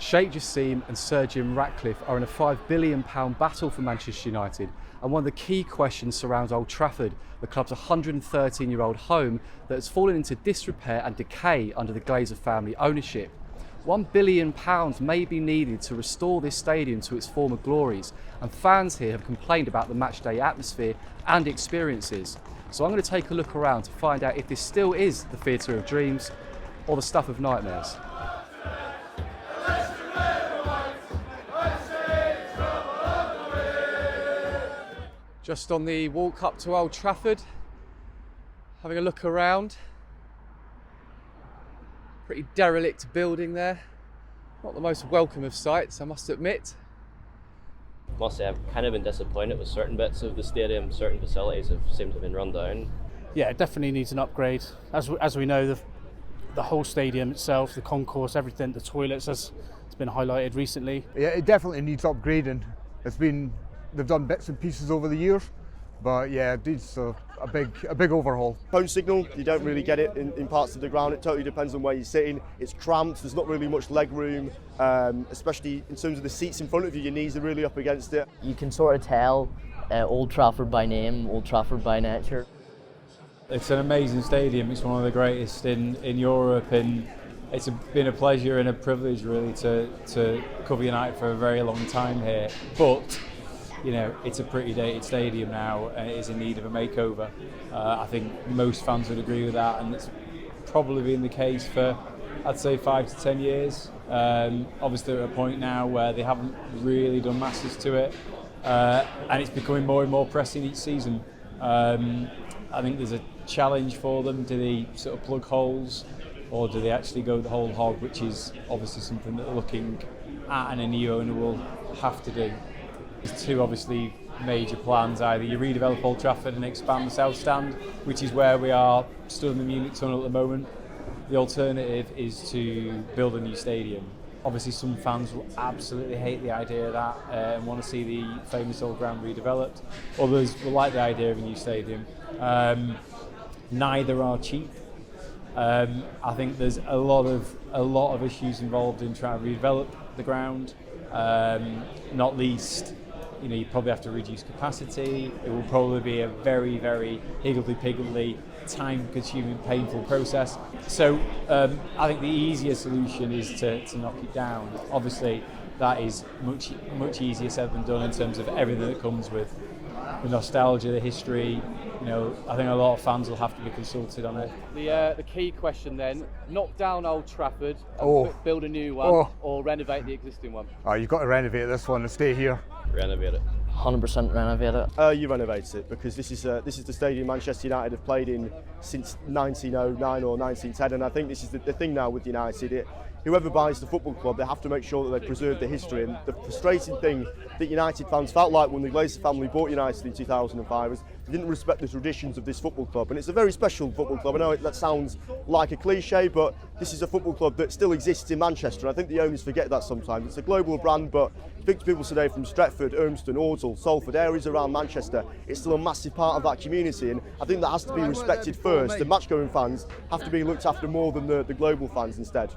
Sheikh, Jassim and Sir Jim Ratcliffe are in a £5 billion battle for Manchester United, and one of the key questions surrounds Old Trafford, the club's 113-year-old home that has fallen into disrepair and decay under the Glazer family ownership. £1 billion may be needed to restore this stadium to its former glories, and fans here have complained about the matchday atmosphere and experiences. So I'm going to take a look around to find out if this still is the theatre of dreams or the stuff of nightmares. Just on the walk up to Old Trafford, having a look around. Pretty derelict building there. Not the most welcome of sights, I must admit. I must say I've kind of been disappointed with certain bits of the stadium. Certain facilities have seemed to have been run down. Yeah, it definitely needs an upgrade. As we know, the whole stadium itself, the concourse, everything, the toilets, it's been highlighted recently. Yeah, it definitely needs upgrading. They've done bits and pieces over the years, but yeah, it needs a big overhaul. Phone signal, you don't really get it in parts of the ground. It totally depends on where you're sitting. It's cramped, there's not really much leg room, especially in terms of the seats in front of you. Your knees are really up against it. You can sort of tell Old Trafford by name, Old Trafford by nature. It's an amazing stadium. It's one of the greatest in Europe, and it's been a pleasure and a privilege really to cover United for a very long time here. But you know, it's a pretty dated stadium now and it is in need of a makeover. I think most fans would agree with that, and it's probably been the case for, I'd say, 5 to 10 years. Obviously at a point now where they haven't really done masses to it, and it's becoming more and more pressing each season. I think there's a challenge for them. Do they sort of plug holes, or do they actually go the whole hog, which is obviously something that they're looking at and a new owner will have to do. There's two obviously major plans: either you redevelop Old Trafford and expand the South Stand, which is where we are stood in the Munich tunnel at the moment. The alternative is to build a new stadium. Obviously some fans will absolutely hate the idea of that and want to see the famous old ground redeveloped. Others will like the idea of a new stadium. Neither are cheap. I think there's a lot of issues involved in trying to redevelop the ground, not least, you know, you probably have to reduce capacity. It will probably be a very, very higgledy-piggledy, time-consuming, painful process. So I think the easier solution is to knock it down. Obviously, that is much easier said than done in terms of everything that comes with the nostalgia, the history. You know, I think a lot of fans will have to be consulted on it. The key question then: knock down Old Trafford and build a new one, or renovate the existing one? Oh, you've got to renovate this one and stay here. Renovate it. 100% renovate it. You renovate it, because this is the stadium Manchester United have played in since 1909 or 1910, and I think this is the thing now with United. Whoever buys the football club, they have to make sure that they preserve the history. And the frustrating thing that United fans felt like when the Glazer family bought United in 2005 was they didn't respect the traditions of this football club. And it's a very special football club. I know that sounds like a cliche, but this is a football club that still exists in Manchester. And I think the owners forget that sometimes. It's a global brand, but speak to people today from Stretford, Urmston, Ordsall, Salford, areas around Manchester. It's still a massive part of that community, and I think that has to be respected first. The match-going fans have to be looked after more than the global fans instead.